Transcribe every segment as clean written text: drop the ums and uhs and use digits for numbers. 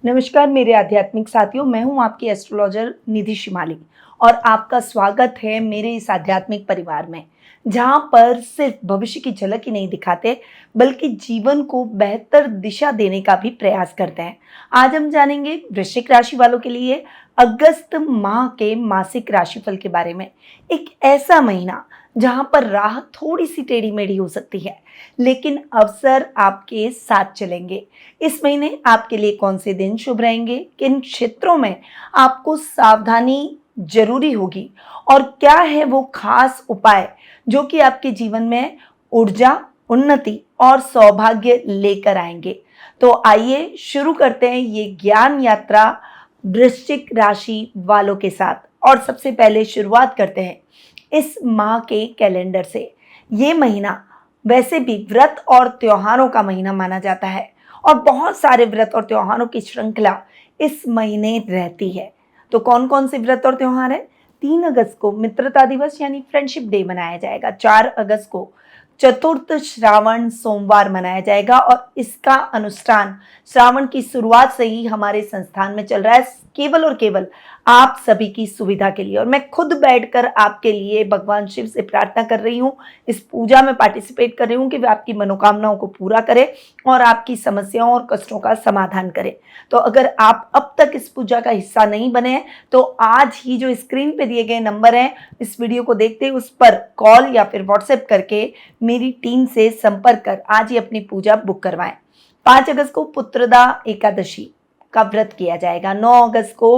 नमस्कार मेरे आध्यात्मिक साथियों, मैं हूं आपकी एस्ट्रोलॉजर निधि शिमाली और आपका स्वागत है मेरे इस आध्यात्मिक परिवार में, जहां पर सिर्फ भविष्य की झलक ही नहीं दिखाते बल्कि जीवन को बेहतर दिशा देने का भी प्रयास करते हैं। आज हम जानेंगे वृश्चिक राशि वालों के लिए अगस्त माह के मासिक राशिफल के बारे में। एक ऐसा महीना जहां पर राह थोड़ी सी टेढ़ी मेढ़ी हो सकती है, लेकिन अवसर आपके साथ चलेंगे। इस महीने आपके लिए कौन से दिन शुभ रहेंगे, किन क्षेत्रों में आपको सावधानी जरूरी होगी और क्या है वो खास उपाय जो कि आपके जीवन में ऊर्जा, उन्नति और सौभाग्य लेकर आएंगे। तो आइए शुरू करते हैं ये ज्ञान यात्रा वृश्चिक राशि वालों के साथ। और सबसे पहले शुरुआत करते हैं इस माह के कैलेंडर से। ये महीना वैसे भी व्रत और त्योहारों का महीना माना जाता है और बहुत सारे व्रत और त्योहारों की श्रृंखला इस महीने रहती है। तो कौन कौन से व्रत और त्योहार है? 3 अगस्त को मित्रता दिवस यानी फ्रेंडशिप डे मनाया जाएगा। 4 अगस्त को चतुर्थ श्रावण सोमवार मनाया जाएगा और इसका अनुष्ठान श्रावण की शुरुआत से ही हमारे संस्थान में चल रहा है, केवल और केवल आप सभी की सुविधा के लिए। और मैं खुद बैठकर आपके लिए भगवान शिव से प्रार्थना कर रही हूँ, इस पूजा में पार्टिसिपेट कर रही हूँ कि वे आपकी मनोकामनाओं को पूरा करे और आपकी समस्याओं और कष्टों का समाधान करे। तो अगर आप अब तक इस पूजा का हिस्सा नहीं बने हैं तो आज ही जो स्क्रीन पे दिए गए नंबर हैं, इस वीडियो को देखते ही उस पर कॉल या फिर व्हाट्सएप करके मेरी टीम से संपर्क कर आज ही अपनी पूजा बुक करवाएं। 5 अगस्त को पुत्रदा एकादशी का व्रत किया जाएगा। 9 अगस्त को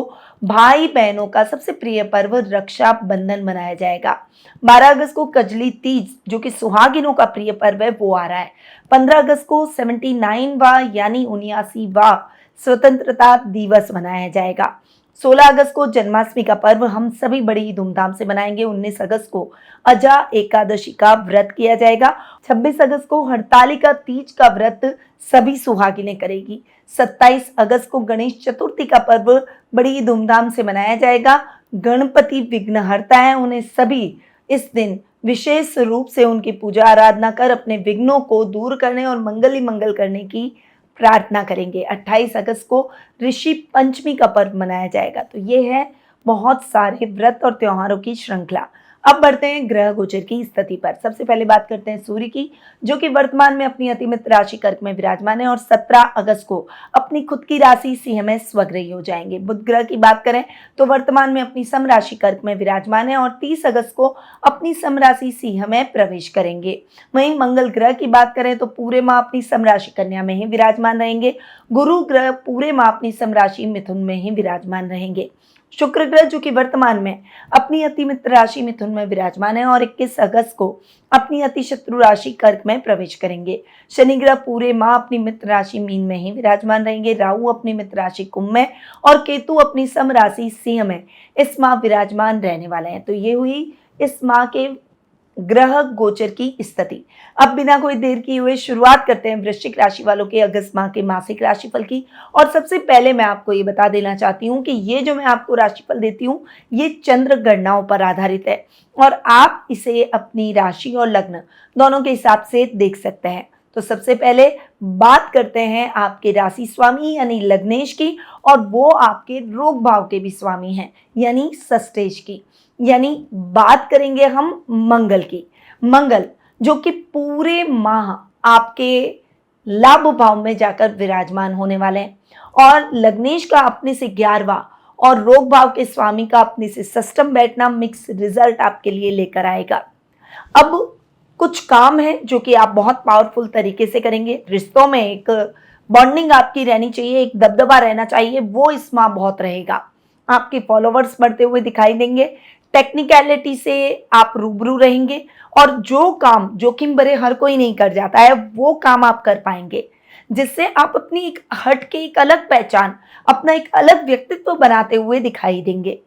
भाई बहनों का सबसे प्रिय पर्व रक्षा बंधन मनाया जाएगा। 12 अगस्त को कजली तीज जो कि सुहागिनों का प्रिय पर्व है वो आ रहा है। 15 अगस्त को 79वां यानी 79वां स्वतंत्रता दिवस मनाया जाएगा। 16 अगस्त को जन्माष्टमी का पर्व हम सभी बड़ी धूमधाम से मनाएंगे। 19 अगस्त को अजा एकादशी का व्रत किया जाएगा। 26 अगस्त को हरतालिका तीज का व्रत सभी सुहागिनें करेगी। 27 अगस्त को गणेश चतुर्थी का पर्व बड़ी धूमधाम से मनाया जाएगा। गणपति विघ्नहर्ता है, उन्हें सभी इस दिन विशेष रूप से उनकी पूजा आराधना कर अपने विघ्नों को दूर करने और मंगल ही मंगल करने की प्रार्थना करेंगे। 28 अगस्त को ऋषि पंचमी का पर्व मनाया जाएगा। तो ये है बहुत सारे व्रत और त्योहारों की श्रृंखला। अब बढ़ते हैं ग्रह गोचर की स्थिति पर। सबसे पहले बात करते हैं सूर्य की, जो कि वर्तमान में अपनी अतिमित्र राशि कर्क में विराजमान है और 17 अगस्त को अपनी खुद की राशि सिंह में स्वग्रही हो जाएंगे। बुध ग्रह की बात करें तो वर्तमान में अपनी सम राशि कर्क में विराजमान है और 30 अगस्त को अपनी सम राशि सिंह में प्रवेश करेंगे। वहीं मंगल ग्रह की बात करें तो पूरे माह अपनी सम राशि कन्या में ही विराजमान रहेंगे। गुरु ग्रह पूरे माह अपनी सम राशि मिथुन में ही विराजमान रहेंगे। शुक्र ग्रह जो कि वर्तमान में अपनी अति मित्र राशि मिथुन में विराजमान है और 21 अगस्त को अपनी अति शत्रु राशि कर्क में प्रवेश करेंगे। शनि ग्रह पूरे माह अपनी मित्र राशि मीन में ही विराजमान रहेंगे। राहु अपनी मित्र राशि कुंभ में और केतु अपनी सम राशि सिंह में इस माह विराजमान रहने वाले हैं। तो ये हुई इस माह के ग्रह गोचर की स्थिति। अब बिना कोई देर किए हुए शुरुआत करते हैं वृश्चिक राशि वालों के अगस्त माह के मासिक राशिफल की। और सबसे पहले मैं आपको ये बता देना चाहती हूँ कि ये जो मैं आपको राशिफल देती हूँ ये चंद्र गणनाओं पर आधारित है और आप इसे अपनी राशि और लग्न दोनों के हिसाब से देख सकते हैं। तो सबसे पहले बात करते हैं आपके राशि स्वामी यानी लग्नेश की, और वो आपके रोग भाव के भी स्वामी हैं यानी षष्ठेश की। यानी बात करेंगे हम मंगल की। मंगल जो कि पूरे माह आपके लाभ भाव में जाकर विराजमान होने वाले हैं और लग्नेश का अपने से 11वां और रोग भाव के स्वामी का अपने से षष्ठम बैठना मिक्स रिजल्ट आपके लिए लेकर आएगा। अब कुछ काम है जो कि आप बहुत पावरफुल तरीके से करेंगे। रिश्तों में एक बॉन्डिंग आपकी रहनी चाहिए, एक दबदबा रहना चाहिए, वो इस माह बहुत रहेगा। आपके फॉलोवर्स बढ़ते हुए दिखाई देंगे। टेक्निकलिटी से आप रूबरू रहेंगे और जो काम जोखिम भरे हर कोई नहीं कर जाता है वो काम आप कर पाएंगे, जिससे आप अपनी एक हट के एक अलग पहचान, अपना एक अलग व्यक्तित्व बनाते हुए दिखाई देंगे।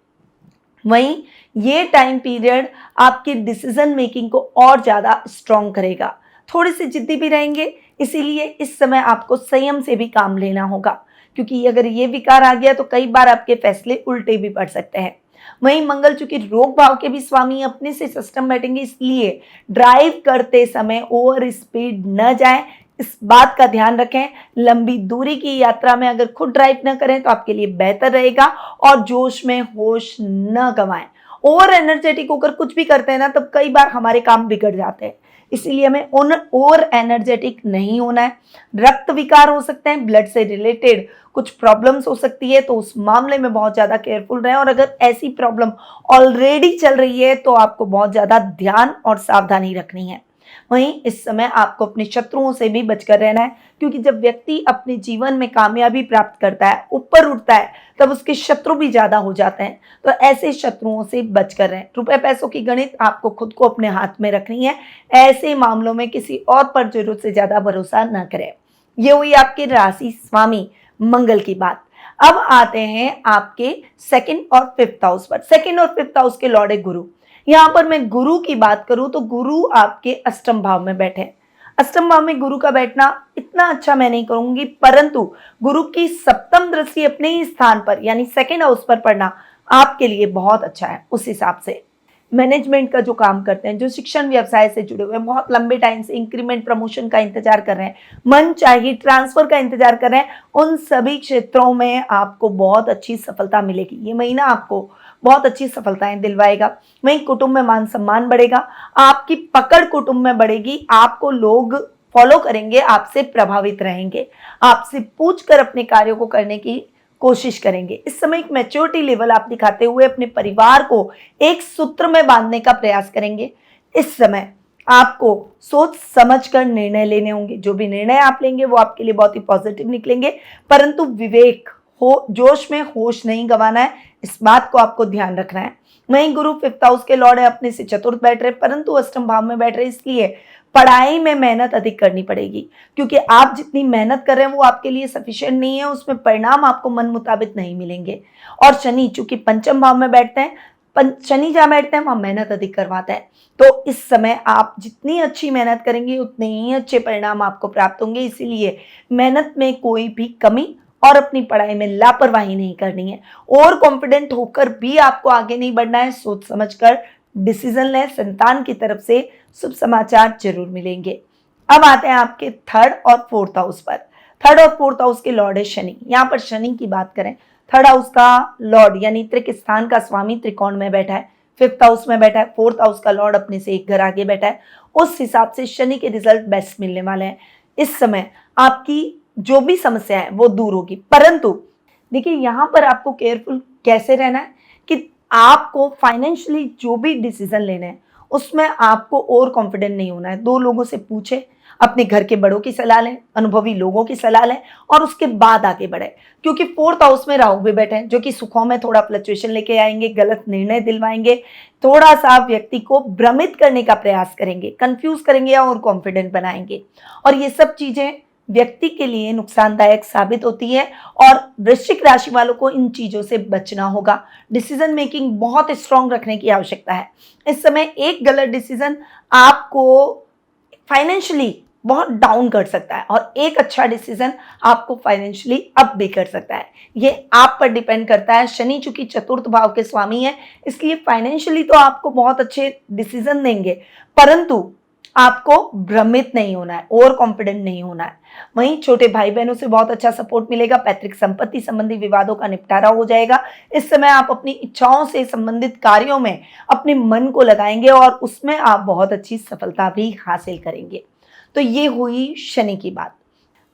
वहीं ये टाइम पीरियड आपकी डिसीजन मेकिंग को और ज्यादा स्ट्रॉन्ग करेगा। थोड़े से जिद्दी भी रहेंगे, इसीलिए इस समय आपको संयम से भी काम लेना होगा, क्योंकि अगर ये विकार आ गया तो कई बार आपके फैसले उल्टे भी पड़ सकते हैं। वहीं मंगल चूंकि रोग भाव के भी स्वामी अपने से सिस्टम बैठेंगे, इसलिए ड्राइव करते समय ओवर स्पीड न जाए इस बात का ध्यान रखें, लंबी दूरी की यात्रा में अगर खुद ड्राइव न करें तो आपके लिए बेहतर रहेगा, और जोश में होश न गंवाएं। ओवर एनर्जेटिक होकर कुछ भी करते हैं ना, तब कई बार हमारे काम बिगड़ जाते हैं। इसीलिए हमें ओवर एनर्जेटिक नहीं होना है। रक्त विकार हो सकते हैं, ब्लड से रिलेटेड कुछ प्रॉब्लम्स हो सकती है, तो उस मामले में बहुत ज्यादा केयरफुल रहें। और अगर ऐसी प्रॉब्लम ऑलरेडी चल रही है तो आपको बहुत ज्यादा ध्यान और सावधानी रखनी है। वहीं इस समय आपको अपने शत्रुओं से भी बचकर रहना है, क्योंकि जब व्यक्ति अपने जीवन में कामयाबी प्राप्त करता है, ऊपर उठता है, तब उसके शत्रु भी ज्यादा हो जाते हैं। तो ऐसे शत्रुओं से बचकर रहें। रुपए पैसों की गणित आपको खुद को अपने हाथ में रखनी है। ऐसे मामलों में किसी और पर जरूरत से ज्यादा भरोसा न करें। ये हुई आपके राशि स्वामी मंगल की बात। अब आते हैं आपके सेकंड और फिफ्थ हाउस पर। सेकंड और फिफ्थ हाउस के लॉर्ड है गुरु। यहां पर मैं गुरु की बात करूं तो गुरु आपके अष्टम भाव में बैठे। अष्टम भाव में गुरु का बैठना इतना अच्छा मैं नहीं कहूंगी, परंतु गुरु की सप्तम दृष्टि अपने ही स्थान पर यानी सेकंड हाउस पर पड़ना आपके लिए बहुत अच्छा है। उस हिसाब से मैनेजमेंट का जो काम करते हैं, जो शिक्षण व्यवसाय से जुड़े हुए हैं, बहुत लंबे टाइम से इंक्रीमेंट प्रमोशन का इंतजार कर रहे हैं, मन चाहिए ट्रांसफर का इंतजार कर रहे हैं, उन सभी क्षेत्रों में आपको बहुत अच्छी सफलता मिलेगी। ये महीना आपको बहुत अच्छी सफलताएं दिलवाएगा। वहीं कुटुंब में मान सम्मान बढ़ेगा, आपकी पकड़ कुटुंब में बढ़ेगी, आपको लोग फॉलो करेंगे, आपसे प्रभावित रहेंगे, आपसे पूछकर अपने कार्यों को करने की कोशिश करेंगे। इस समय एक मैच्योरिटी लेवल आप दिखाते हुए अपने परिवार को एक सूत्र में बांधने का प्रयास करेंगे। इस समय आपको सोच समझकर निर्णय लेने होंगे। जो भी निर्णय आप लेंगे वो आपके लिए बहुत ही पॉजिटिव निकलेंगे, परंतु विवेक हो, जोश में होश नहीं गंवाना है, इस बात को आपको ध्यान रखना है। वहीं गुरु फिफ्थ हाउस के लॉर्ड है, अपने से चतुर्थ बैठ रहे, परंतु अष्टम भाव में बैठ रहे, इसलिए पढ़ाई में मेहनत अधिक करनी पड़ेगी, क्योंकि आप जितनी मेहनत कर रहे हैं वो आपके लिए सफिशिएंट नहीं है, उसमें परिणाम आपको मन मुताबिक नहीं मिलेंगे। और शनि चूंकि पंचम भाव में बैठते हैं, शनि जहां बैठते हैं वहां मेहनत अधिक करवाते हैं, तो इस समय आप जितनी अच्छी मेहनत करेंगे उतने ही अच्छे परिणाम आपको प्राप्त होंगे। इसीलिए मेहनत में कोई भी कमी और अपनी पढ़ाई में लापरवाही नहीं करनी है। ओवर कॉन्फिडेंट होकर भी आपको आगे नहीं बढ़ना है, सोच समझकर डिसीजन लें। संतान की तरफ से शुभ समाचार जरूर मिलेंगे। अब आते हैं आपके थर्ड और फोर्थ हाउस पर। थर्ड और फोर्थ हाउस के लॉर्ड है शनि। यहाँ पर शनि की बात करें, थर्ड हाउस का लॉर्ड यानी त्रिक स्थान का स्वामी त्रिकोण में बैठा है, फिफ्थ हाउस में बैठा है, फोर्थ हाउस का लॉर्ड अपने से एक घर आगे बैठा है। उस हिसाब से शनि के रिजल्ट बेस्ट मिलने वाले हैं। इस समय आपकी जो भी समस्या है वो दूर होगी, परंतु देखिए यहां पर आपको केयरफुल कैसे रहना है कि आपको फाइनेंशियली जो भी डिसीजन लेने हैं उसमें आपको ओवर कॉन्फिडेंट नहीं होना है। दो लोगों से पूछे, अपने घर के बड़ों की सलाह लें, अनुभवी लोगों की सलाह लें और उसके बाद आगे बढ़े, क्योंकि फोर्थ हाउस में राहु भी बैठे हैं जो कि सुखों में थोड़ा फ्लक्चुएशन लेके आएंगे, गलत निर्णय दिलवाएंगे, थोड़ा सा व्यक्ति को भ्रमित करने का प्रयास करेंगे, कंफ्यूज करेंगे और कॉन्फिडेंट बनाएंगे, और ये सब चीजें व्यक्ति के लिए नुकसानदायक साबित होती है। और वृश्चिक राशि वालों को इन चीजों से बचना होगा। डिसीजन मेकिंग बहुत स्ट्रांग रखने की आवश्यकता है। इस समय एक गलत डिसीजन आपको फाइनेंशियली बहुत डाउन कर सकता है और एक अच्छा डिसीजन आपको फाइनेंशियली अप भी कर सकता है। ये आप पर डिपेंड करता है। शनि चूंकि चतुर्थ भाव के स्वामी है, इसलिए फाइनेंशियली तो आपको बहुत अच्छे डिसीजन देंगे, परंतु आपको भ्रमित नहीं होना है, ओवर कॉन्फिडेंट नहीं होना है। वहीं छोटे भाई बहनों से बहुत अच्छा सपोर्ट मिलेगा। पैतृक संपत्ति संबंधी विवादों का निपटारा हो जाएगा। इस समय आप अपनी इच्छाओं से संबंधित कार्यों में अपने मन को लगाएंगे और उसमें आप बहुत अच्छी सफलता भी हासिल करेंगे। तो ये हुई शनि की बात।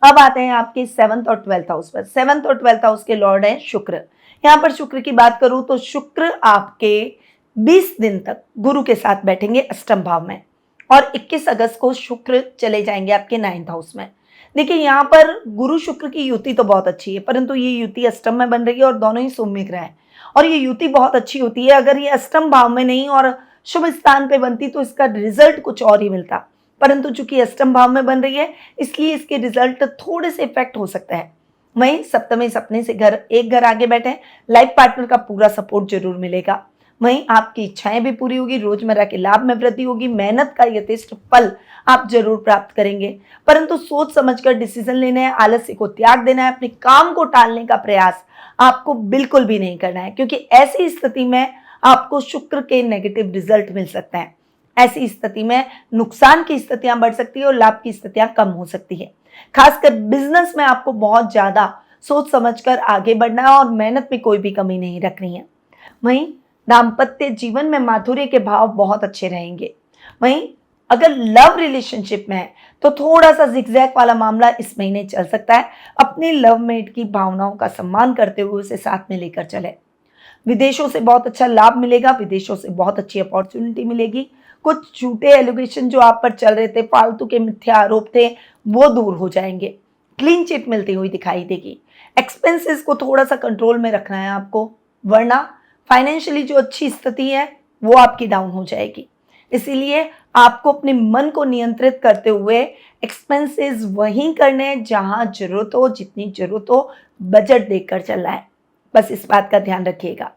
अब आते हैं आपके सेवंथ और ट्वेल्थ हाउस पर। सेवंथ और ट्वेल्थ हाउस के लॉर्ड हैं शुक्र। यहाँ पर शुक्र की बात करूं तो शुक्र आपके 20 दिन तक गुरु के साथ बैठेंगे अष्टम भाव में, और 21 अगस्त को शुक्र चले जाएंगे आपके 9th हाउस में। देखिए यहाँ पर गुरु शुक्र की युति तो बहुत अच्छी है, परंतु ये युति अष्टम में बन रही है और दोनों ही सौम्य ग्रह हैं, और ये युति बहुत अच्छी होती है। अगर ये अष्टम भाव में नहीं और शुभ स्थान पे बनती तो इसका रिजल्ट कुछ और ही मिलता, परंतु चूंकि अष्टम भाव में बन रही है इसलिए इसके रिजल्ट थोड़े से इफेक्ट हो सकता है। वहीं सप्तमी सपने से एक घर आगे बैठे, लाइफ पार्टनर का पूरा सपोर्ट जरूर मिलेगा। वहीं आपकी इच्छाएं भी पूरी होगी, रोजमर्रा के लाभ में वृद्धि होगी, मेहनत का यथेष्ट फल आप जरूर प्राप्त करेंगे, परंतु सोच समझकर डिसीजन लेने हैं, आलस्य को त्याग देना है, अपने काम को टालने का प्रयास आपको बिल्कुल भी नहीं करना है, क्योंकि ऐसी स्थिति में आपको शुक्र के नेगेटिव रिजल्ट मिल सकते हैं। ऐसी स्थिति में नुकसान की स्थितियां बढ़ सकती है और लाभ की स्थितियां कम हो सकती है। खासकर बिजनेस में आपको बहुत ज्यादा सोच समझकर आगे बढ़ना है और मेहनत में कोई भी कमी नहीं रखनी है। वहीं दाम्पत्य जीवन में माधुर्य के भाव बहुत अच्छे रहेंगे। वहीं अगर लव रिलेशनशिप में है तो थोड़ा सा जिगजैग वाला मामला इस महीने चल सकता है। अपने लव मेट की भावनाओं का सम्मान करते हुए उसे साथ में लेकर चले। विदेशों से बहुत अच्छा लाभ मिलेगा, विदेशों से बहुत अच्छी अपॉर्चुनिटी मिलेगी। कुछ झूठे एलिगेशन जो आप पर चल रहे थे, फालतू के मिथ्या आरोप थे, वो दूर हो जाएंगे। क्लीन चिट मिलती हुई दिखाई देगी। एक्सपेंसेस को थोड़ा सा कंट्रोल में रखना है आपको, वरना फाइनेंशियली जो अच्छी स्थिति है वो आपकी डाउन हो जाएगी। इसीलिए आपको अपने मन को नियंत्रित करते हुए एक्सपेंसेस वहीं करने हैं जहां जरूरत हो, जितनी जरूरत हो, बजट देखकर चलना है। बस इस बात का ध्यान रखिएगा।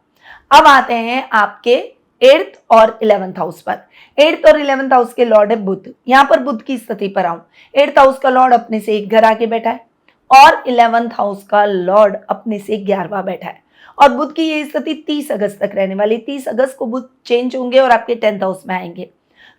अब आते हैं आपके 8th और 11th हाउस पर। 8th और 11th हाउस के लॉर्ड है बुध। यहां पर बुध की स्थिति पर आऊं, 8th हाउस का लॉर्ड अपने से एक घर आगे बैठा है और 11th हाउस का लॉर्ड अपने से 11वां बैठा है। और बुध की ये स्थिति 30 अगस्त तक रहने वाली। 30 अगस्त को बुध चेंज होंगे और आपके 10th हाउस में आएंगे।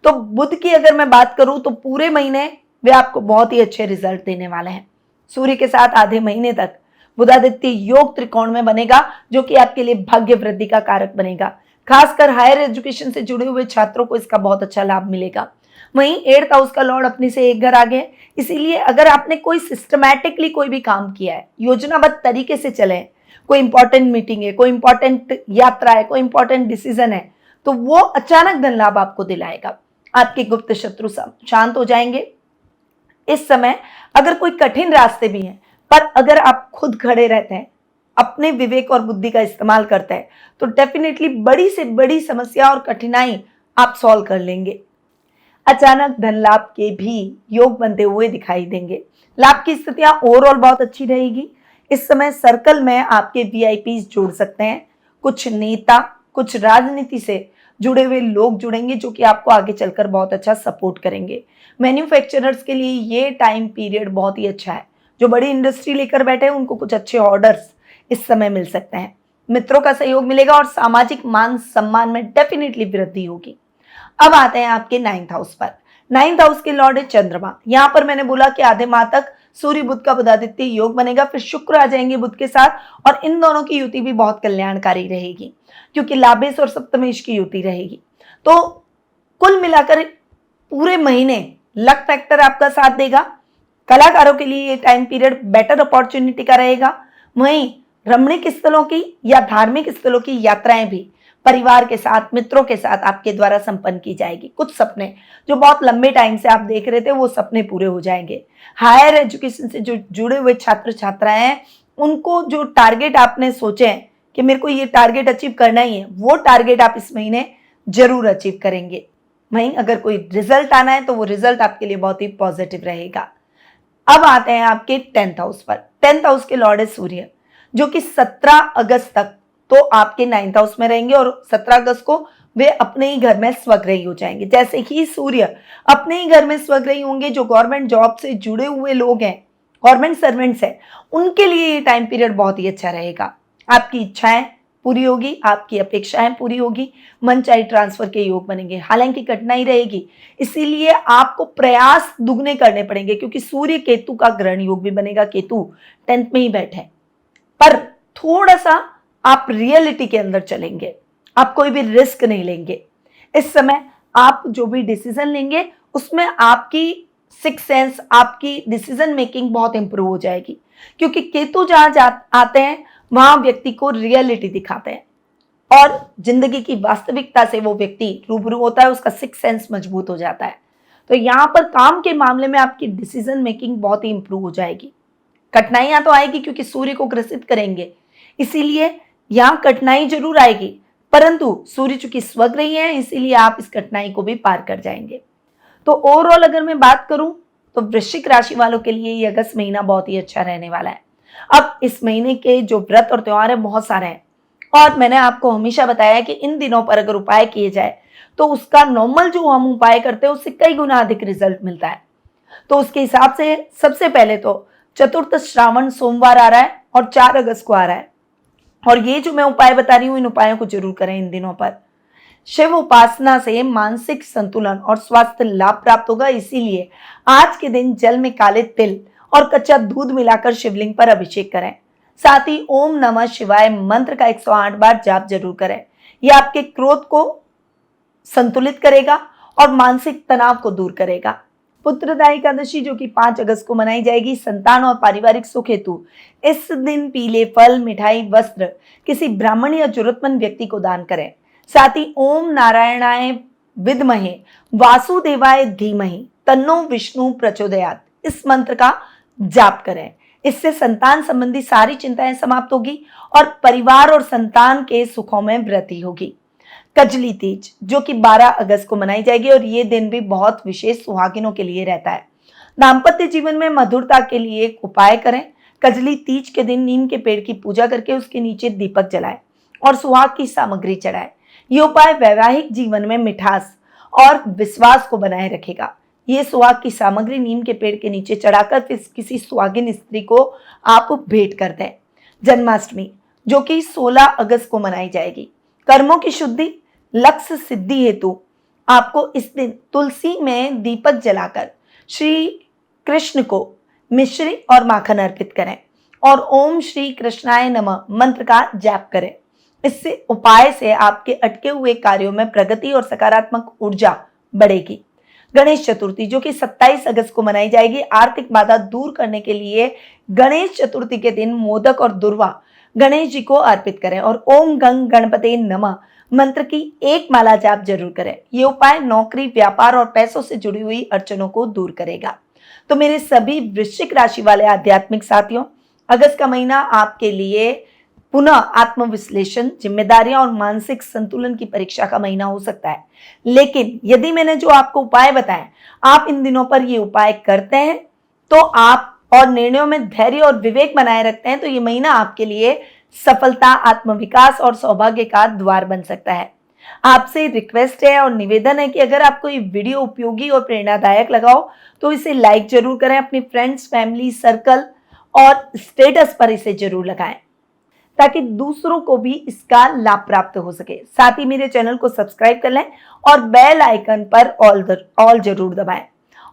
तो बुध की अगर मैं बात करूं तो पूरे महीने वे आपको बहुत ही अच्छे रिजल्ट देने वाले हैं। सूर्य के साथ आधे महीने तक बुधादित्य योग त्रिकोण में बनेगा, जो कि आपके लिए भाग्य वृद्धि का कारक बनेगा। खासकर हायर एजुकेशन से जुड़े हुए छात्रों को इसका बहुत अच्छा लाभ मिलेगा। वहीं 8th हाउस का लॉर्ड अपने से एक घर आगे है, इसीलिए अगर आपने कोई सिस्टमैटिकली कोई भी काम किया है, योजनाबद्ध तरीके से चले, कोई इंपॉर्टेंट मीटिंग है, कोई इंपॉर्टेंट यात्रा है, कोई इंपॉर्टेंट डिसीजन है, तो वो अचानक धन लाभ आपको दिलाएगा। आपके गुप्त शत्रु शांत हो जाएंगे। इस समय अगर कोई कठिन रास्ते भी हैं, पर अगर आप खुद खड़े रहते हैं, अपने विवेक और बुद्धि का इस्तेमाल करते हैं, तो डेफिनेटली बड़ी से बड़ी समस्या और कठिनाई आप सॉल्व कर लेंगे। अचानक धन लाभ के भी योग बनते हुए दिखाई देंगे। लाभ की स्थितियां ओवरऑल बहुत अच्छी रहेगी। इस समय सर्कल में आपके वीआईपीज जुड़ सकते हैं। कुछ नेता, कुछ राजनीति से जुड़े हुए लोग जुड़ेंगे, जो कि आपको आगे चलकर बहुत अच्छा सपोर्ट करेंगे। मैन्युफैक्चरर्स के लिए ये टाइम पीरियड बहुत ही अच्छा है। जो बड़ी इंडस्ट्री लेकर बैठे हैं उनको कुछ अच्छे ऑर्डर्स इस समय मिल सकते हैं। मित्रों का सहयोग मिलेगा और सामाजिक मान सम्मान में डेफिनेटली वृद्धि होगी। अब आते हैं आपके 9th हाउस पर। 9th हाउस के लॉर्ड है चंद्रमा। यहां पर मैंने बोला कि आधे माह तक सूर्य बुध का बुधादित्य योग बनेगा, फिर शुक्र आ जाएंगे बुध के साथ, और इन दोनों की युति भी बहुत कल्याणकारी रहेगी, क्योंकि लाभेश और सप्तमेश की युति रहेगी। तो कुल मिलाकर पूरे महीने लक फैक्टर आपका साथ देगा। कलाकारों के लिए ये टाइम पीरियड बेटर अपॉर्चुनिटी का रहेगा। वहीं रमणीक स्थलों की या धार्मिक स्थलों की यात्राएं भी परिवार के साथ, मित्रों के साथ आपके द्वारा संपन्न की जाएगी। कुछ सपने जो बहुत लंबे टाइम से आप देख रहे थे, वो सपने पूरे हो जाएंगे। हायर एजुकेशन से जो जुड़े हुए छात्र छात्राएं हैं, उनको जो टारगेट आपने सोचे हैं कि मेरे को ये टारगेट अचीव करना ही है, वो टारगेट आप इस महीने जरूर अचीव करेंगे। वहीं अगर कोई रिजल्ट आना है तो वो रिजल्ट आपके लिए बहुत ही पॉजिटिव रहेगा। अब आते हैं आपके 10th हाउस पर। 10th हाउस के लॉर्ड है सूर्य, जो कि 17 अगस्त तक तो आपके 9th हाउस में रहेंगे और 17 अगस्त को वे अपने ही घर में स्वग्रही हो जाएंगे। जैसे ही सूर्य अपने ही घर में स्वग्रही होंगे, जो गवर्नमेंट जॉब से जुड़े हुए लोग हैं, गवर्नमेंट सर्वेंट्स हैं, उनके लिए ये टाइम पीरियड बहुत ही अच्छा रहेगा। आपकी इच्छाएं पूरी होगी, आपकी अपेक्षाएं पूरी होगी, मनचाही ट्रांसफर के योग बनेंगे। हालांकि कठिनाई रहेगी, इसीलिए आपको प्रयास दुगने करने पड़ेंगे, क्योंकि सूर्य केतु का ग्रहण योग भी बनेगा। केतु 10th में ही बैठे, पर थोड़ा सा आप रियलिटी के अंदर चलेंगे, आप कोई भी रिस्क नहीं लेंगे। इस समय आप जो भी डिसीजन लेंगे उसमें आपकी सिक्स सेंस, आपकी डिसीजन मेकिंग बहुत इंप्रूव हो जाएगी, क्योंकि केतु जहां आते हैं वहां व्यक्ति को रियलिटी दिखाते हैं और जिंदगी की वास्तविकता से वो व्यक्ति रूबरू होता है, उसका सिक्स सेंस मजबूत हो जाता है। तो यहाँ पर काम के मामले में आपकी डिसीजन मेकिंग बहुत ही इंप्रूव हो जाएगी। कठिनाइयां तो आएगी क्योंकि सूर्य को ग्रसित करेंगे, इसीलिए यहाँ कठिनाई जरूर आएगी, परंतु सूर्य चूंकि स्वग्रही है, इसीलिए आप इस कठिनाई को भी पार कर जाएंगे। तो ओवरऑल अगर मैं बात करूं तो वृश्चिक राशि वालों के लिए ये अगस्त महीना बहुत ही अच्छा रहने वाला है। अब इस महीने के जो व्रत और त्योहार है बहुत सारे हैं, और मैंने आपको हमेशा बताया कि इन दिनों पर अगर उपाय किए जाए तो उसका नॉर्मल जो हम उपाय करते हैं उससे कई गुना अधिक रिजल्ट मिलता है। तो उसके हिसाब से सबसे पहले तो चतुर्थ श्रावण सोमवार आ रहा है और 4 अगस्त को आ रहा है, और ये जो मैं उपाय बता रही हूँ इन उपायों को जरूर करें इन दिनों पर। शिव उपासना से मानसिक संतुलन और स्वास्थ्य लाभ प्राप्त होगा, इसीलिए आज के दिन जल में काले तिल और कच्चा दूध मिलाकर शिवलिंग पर अभिषेक करें। साथ ही ओम नमः शिवाय मंत्र का 108 बार जाप जरूर करें। यह आपके क्रोध को संतुलित करेगा और मानसिक तनाव को दूर करेगा। पुत्रदायी एकादशी जो कि 5 अगस्त को मनाई जाएगी, संतान और पारिवारिक सुख हेतु इस दिन पीले फल, मिठाई, वस्त्र किसी ब्राह्मण या जरूरतमंद व्यक्ति को दान करें। साथ ही ओम नारायणाय विद्महे वासुदेवाय धीमहि तन्नो विष्णु प्रचोदयात इस मंत्र का जाप करें। इससे संतान संबंधी सारी चिंताएं समाप्त होगी और परिवार और संतान के सुखों में वृद्धि होगी। कजली तीज जो कि 12 अगस्त को मनाई जाएगी और ये दिन भी बहुत विशेष सुहागिनों के लिए रहता है। दाम्पत्य जीवन में मधुरता के लिए एक उपाय करें। कजली तीज के दिन नीम के पेड़ की पूजा करके उसके नीचे दीपक जलाएं और सुहाग की सामग्री चढ़ाएं। ये उपाय वैवाहिक जीवन में मिठास और विश्वास को बनाए रखेगा। ये सुहाग की सामग्री नीम के पेड़ के नीचे चढ़ाकर फिर किसी सुहागिन स्त्री को आप भेंट कर दें। जन्माष्टमी जो कि 16 अगस्त को मनाई जाएगी। कर्मों की शुद्धि, लक्ष्य सिद्धि हेतु आपको इस दिन तुलसी में दीपक जलाकर श्री कृष्ण को मिश्री और माखन अर्पित करें और ओम श्री कृष्णाय नमः मंत्र का जाप करें। इससे उपाय से आपके अटके हुए कार्यों में प्रगति और सकारात्मक ऊर्जा बढ़ेगी। गणेश चतुर्थी जो कि 27 अगस्त को मनाई जाएगी। आर्थिक बाधा दूर करने के लिए गणेश चतुर्थी के दिन मोदक और दुर्वा गणेश जी को अर्पित करें और ओम गंग गणपते नमः मंत्र की एक माला जाप जरूर करें। ये उपाय नौकरी, व्यापार और पैसों से जुड़ी हुई अड़चनों को दूर करेगा। तो मेरे सभी वृश्चिक राशि वाले आध्यात्मिक साथियों, अगस्त का महीना आपके लिए पुनः आत्मविश्लेषण, जिम्मेदारियां और मानसिक संतुलन की परीक्षा का महीना हो सकता है। लेकिन यदि मैंने जो आपको उपाय बताए, आप इन दिनों पर ये उपाय करते हैं तो आप और निर्णयों में धैर्य और विवेक बनाए रखते हैं तो ये महीना आपके लिए सफलता, आत्मविकास और सौभाग्य का द्वार बन सकता है। आपसे रिक्वेस्ट है और निवेदन है कि अगर आपको ये वीडियो उपयोगी और प्रेरणादायक लगा हो तो इसे लाइक जरूर करें, अपनी फ्रेंड्स, फैमिली, सर्कल और स्टेटस पर इसे जरूर लगाएं ताकि दूसरों को भी इसका लाभ प्राप्त हो सके। साथ ही मेरे चैनल को सब्सक्राइब कर लें और बेल आइकन पर ऑल जरूर दबाएं।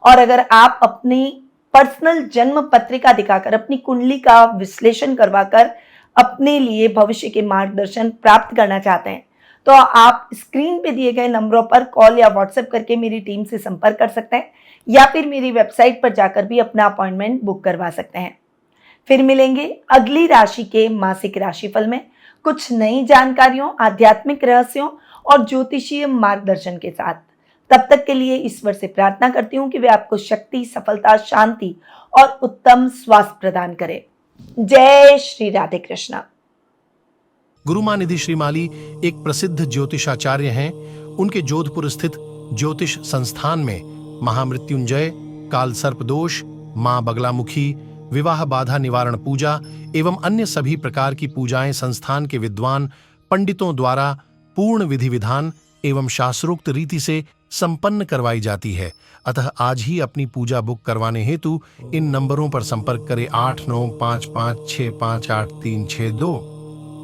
और अगर आप अपनी पर्सनल जन्म पत्रिका दिखाकर अपनी कुंडली का विश्लेषण करवाकर अपने लिए भविष्य के मार्गदर्शन प्राप्त करना चाहते हैं तो आप स्क्रीन पे दिए गए नंबरों पर कॉल या व्हाट्सएप करके मेरी टीम से संपर्क कर सकते हैं या फिर मेरी वेबसाइट पर जाकर भी अपना अपॉइंटमेंट बुक करवा सकते हैं। फिर मिलेंगे अगली राशि के मासिक राशिफल में कुछ नई जानकारियों, आध्यात्मिक रहस्यों और ज्योतिषीय मार्गदर्शन के साथ। तब तक के लिए ईश्वर से प्रार्थना करती हूँ कि वे आपको शक्ति, सफलता, शांति और उत्तम स्वास्थ्य प्रदान करे। जय श्री राधे कृष्णा। गुरुमां निधि श्रीमाली एक प्रसिद्ध ज्योतिषाचार्य हैं। उनके जोधपुर स्थित ज्योतिष संस्थान में महामृत्युंजय, काल सर्प दोष, मां बगलामुखी, विवाह बाधा निवारण पूजा एवं अन्य सभी प्रकार की पूजाएं संस्थान के विद्वान पंडितों द्वारा पूर्ण विधि विधान एवं शास्त्रोक्त रीति से संपन्न करवाई जाती है। अतः आज ही अपनी पूजा बुक करवाने हेतु इन नंबरों पर संपर्क करें 8955658362।